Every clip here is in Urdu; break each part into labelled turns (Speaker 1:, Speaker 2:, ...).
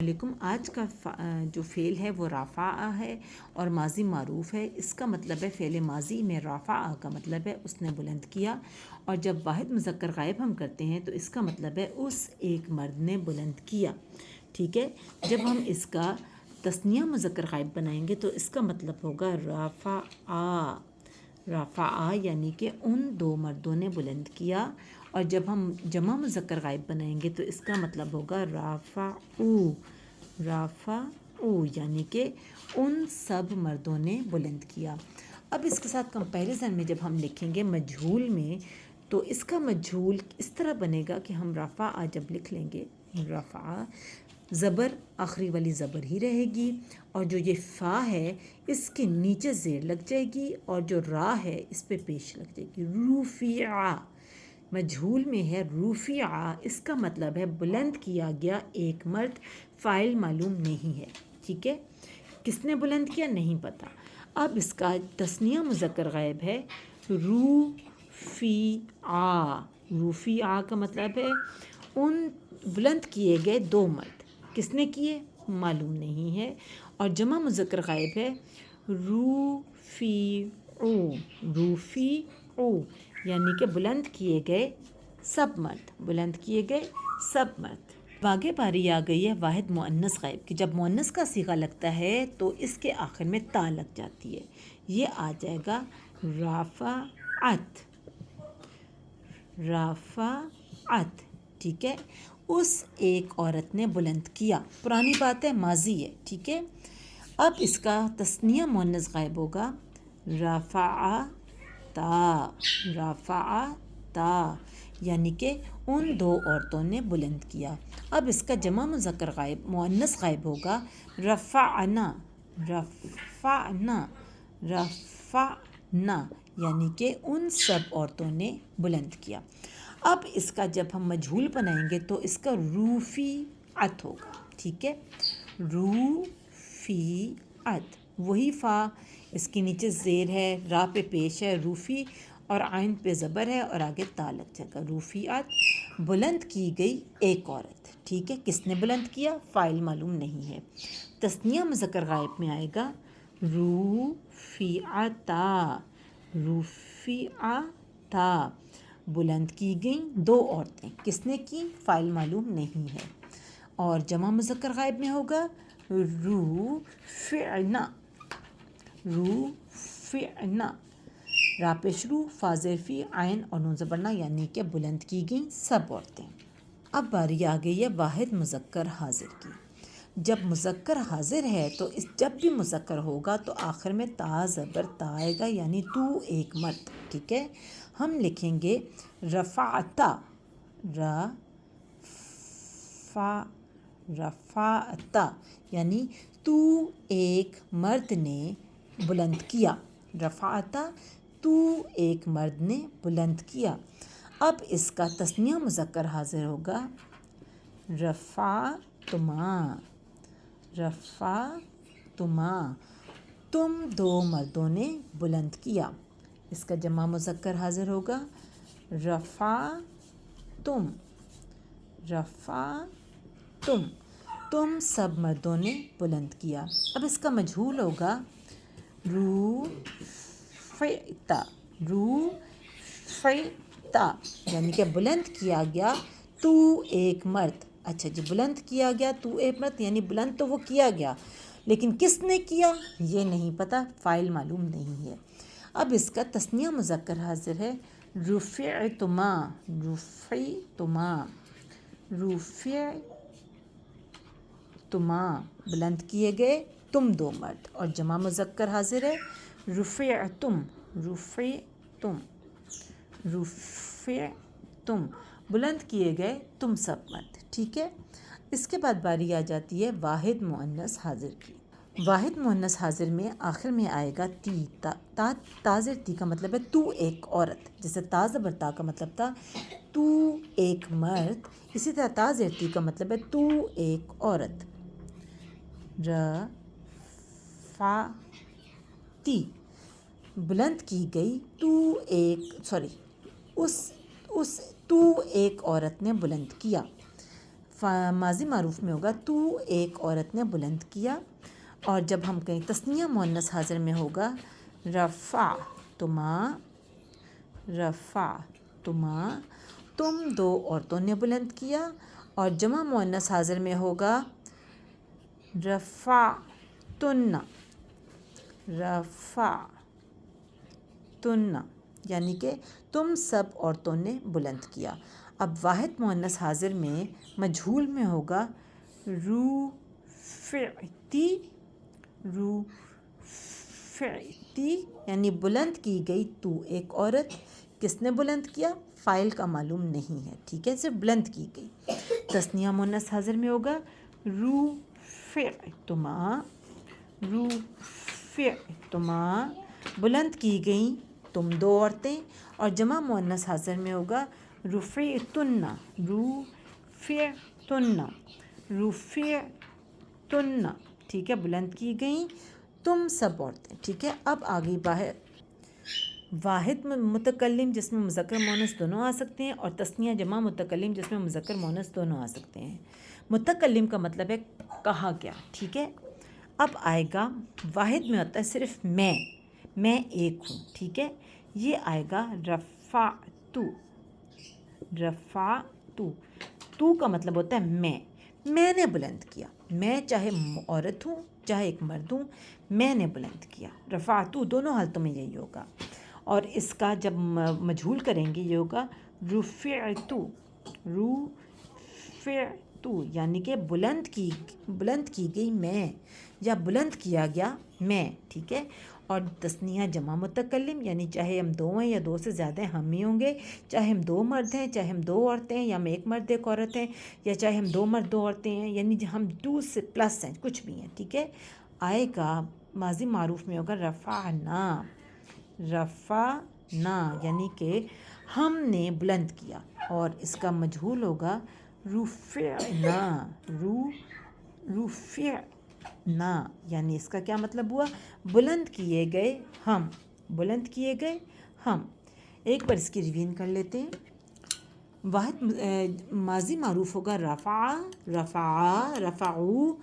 Speaker 1: علیکم۔ آج کا جو فعل ہے وہ رافعہ ہے اور ماضی معروف ہے۔ اس کا مطلب ہے فعل ماضی میں رافعہ کا مطلب ہے اس نے بلند کیا، اور جب واحد مذکر غائب ہم کرتے ہیں تو اس کا مطلب ہے اس ایک مرد نے بلند کیا، ٹھیک ہے۔ جب ہم اس کا تثنیہ مذکر غائب بنائیں گے تو اس کا مطلب ہوگا رافعہ، رافعہ یعنی کہ ان دو مردوں نے بلند کیا، اور جب ہم جمع مذکر غائب بنائیں گے تو اس کا مطلب ہوگا رافعو، رافعو یعنی کہ ان سب مردوں نے بلند کیا۔ اب اس کے ساتھ کمپیریزن میں جب ہم لکھیں گے مجہول میں تو اس کا مجہول اس طرح بنے گا کہ ہم رافعہ جب لکھ لیں گے، رافعہ زبر آخری والی زبر ہی رہے گی، اور جو یہ فا ہے اس کے نیچے زیر لگ جائے گی، اور جو را ہے اس پہ پیش لگ جائے گی۔ رفیعہ مجہول میں ہے، رفیعہ اس کا مطلب ہے بلند کیا گیا ایک مرد، فاعل معلوم نہیں ہے، ٹھیک ہے۔ کس نے بلند کیا نہیں پتہ۔ اب اس کا تثنیہ مذکر غائب ہے رفیعہ، رفیعہ کا مطلب ہے ان بلند کیے گئے دو مرد، کس نے کیے معلوم نہیں ہے، اور جمع مذکر غائب ہے رفیعو، رفیعو یعنی کہ بلند کیے گئے سب مرد، بلند کیے گئے سب مرد۔ آگے باری آ گئی ہے واحد مؤنث غائب کی۔ جب مؤنث کا صیغہ لگتا ہے تو اس کے آخر میں تا لگ جاتی ہے، یہ آ جائے گا رافعت، رافعت، ٹھیک ہے۔ اس ایک عورت نے بلند کیا، پرانی بات ہے، ماضی ہے، ٹھیک ہے۔ اب اس کا تثنیہ مؤنث غائب ہوگا رفعتا، رفعتا یعنی کہ ان دو عورتوں نے بلند کیا۔ اب اس کا جمع مذکر غائب مؤنث غائب ہوگا رفعنا، رفعنا، رفعنا یعنی کہ ان سب عورتوں نے بلند کیا۔ اب اس کا جب ہم مجہول بنائیں گے تو اس کا رفیعت ہوگا، ٹھیک ہے، رفیعت، وہی فا اس کے نیچے زیر ہے، را پہ پیش ہے، روفی اور عین پہ زبر ہے، اور آگے تا لگ جائے گا۔ رفیعت بلند کی گئی ایک عورت، ٹھیک ہے۔ کس نے بلند کیا فاعل معلوم نہیں ہے۔ تثنیہ مذکر غائب میں آئے گا رفیعتا، رفیعتا بلند کی گئیں دو عورتیں، کس نے کی فاعل معلوم نہیں ہے، اور جمع مذکر غائب میں ہوگا رفعنا، رفعنا، را پہ شروع، فا زیر فی، عین اور نون زبر نا یعنی کہ بلند کی گئیں سب عورتیں۔ اب باری آ گئی ہے واحد مذکر حاضر کی۔ جب مذکر حاضر ہے تو جب بھی مذکر ہوگا تو آخر میں تا زبر تا آئے گا، یعنی تو ایک مرد، ٹھیک ہے۔ ہم لکھیں گے رفعتا، رفعتا یعنی تو ایک مرد نے بلند کیا، رفعتا تو ایک مرد نے بلند کیا۔ اب اس کا تثنیہ مذکر حاضر ہوگا رفعتما، رفعتما تم دو مردوں نے بلند کیا۔ اس کا جمع مذکر حاضر ہوگا رفعتم، رفعتم تم سب مردوں نے بلند کیا۔ اب اس کا مجہول ہوگا رفعتا، رفعتا یعنی کہ بلند کیا گیا تو ایک مرد۔ اچھا جی، بلند کیا گیا تو ایک مرد یعنی بلند تو وہ کیا گیا، لیکن کس نے کیا یہ نہیں پتہ، فاعل معلوم نہیں ہے۔ اب اس کا تثنیہ مذکر حاضر ہے رفعتما، رفعتما، رفعتما بلند کیے گئے تم دو مرد، اور جمع مذکر حاضر ہے رفعتم، رفعتم، رفعتم بلند کیے گئے تم سب مرد، ٹھیک ہے۔ اس کے بعد باری آ جاتی ہے واحد مؤنث حاضر کی۔ واحد مؤنث حاضر میں آخر میں آئے گا تی، تا زیر تی کا مطلب ہے تو ایک عورت، جیسے تا زبر تا کا مطلب تھا تو ایک مرد، اسی طرح تا زیر تی کا مطلب ہے تو ایک عورت۔ رفعتی بلند کی گئی تو ایک تو ایک عورت نے بلند کیا۔ ماضی معروف میں ہوگا تو ایک عورت نے بلند کیا، اور جب ہم کہیں تثنیہ مؤنث حاضر میں ہوگا رفعتما، رفعتما، تم دو عورتوں نے بلند کیا، اور جمع مؤنث حاضر میں ہوگا رفعتن، رفعتن، یعنی کہ تم سب عورتوں نے بلند کیا۔ اب واحد مؤنث حاضر میں مجہول میں ہوگا رفعتی، رفعتی، یعنی بلند کی گئی تو ایک عورت۔ کس نے بلند کیا؟ فاعل کا معلوم نہیں ہے، ٹھیک ہے، صرف بلند کی گئی۔ تثنیہ مؤنث حاضر میں ہوگا رفعتما، رفعتما، بلند کی گئیں تم دو عورتیں، اور جمع مؤنث حاضر میں ہوگا رفعتن، رفعتن، رفعتن، ٹھیک ہے، بلند کی گئیں تم سب عورتیں، ٹھیک ہے۔ اب آگئی واحد متکلم جس میں مذکر مؤنث دونوں آ سکتے ہیں، اور تثنیہ جمع متکلم جس میں مذکر مؤنث دونوں آ سکتے ہیں۔ متکلم کا مطلب ہے کہا گیا، ٹھیک ہے۔ اب آئے گا واحد میں ہوتا ہے صرف میں ایک ہوں، ٹھیک ہے، یہ آئے گا رفعتو، رفعتو، تو کا مطلب ہوتا ہے میں نے بلند کیا، میں چاہے عورت ہوں چاہے ایک مرد ہوں، میں نے بلند کیا۔ رفعتو دونوں حالتوں میں یہی ہوگا، اور اس کا جب مجہول کریں گے یہ ہوگا رفعتو، رفعتو، یعنی کہ بلند کی گئی میں، یا بلند کیا گیا میں، ٹھیک ہے۔ اور تثنیہ جمع متکلم، یعنی چاہے ہم دو ہیں یا دو سے زیادہ ہیں، ہم ہی ہوں گے، چاہے ہم دو مرد ہیں چاہے ہم دو عورتیں ہیں، یا ہم ایک مرد ایک عورت ہیں، یا چاہے ہم دو مرد دو عورتیں ہیں، یعنی ہم 2 سے پلس ہیں، کچھ بھی ہیں، ٹھیک ہے۔ آئے گا ماضی معروف میں ہوگا رفعنا، رفعنا، یعنی کہ ہم نے بلند کیا، اور اس کا مجہول ہوگا رفعنا، رفعنا، یعنی اس کا کیا مطلب ہوا؟ بلند کیے گئے ہم، بلند کیے گئے ہم۔ ایک بار اس کی ریویژن کر لیتے ہیں۔ واحد ماضی معروف ہوگا رفع، رفعا، رفعو،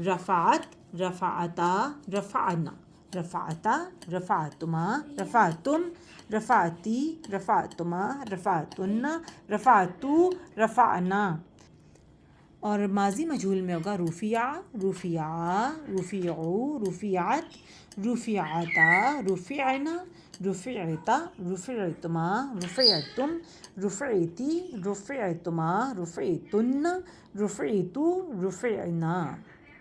Speaker 1: رفعت، رفعتا، رفعنا، رفعتا، رفعتما، رفعتم، رفعتی، رفعتما، رفعتن، رفعتو، رفعنا۔ اور ماضی مجہول میں ہوگا رفیع، رفیعا، رفیعو، رفیعت، رفیعتا، رفعنا، رفعتا، رفعتما، رفعتم، رفعتی، رفعتما، رفعتن، رفعتو، رفعنا۔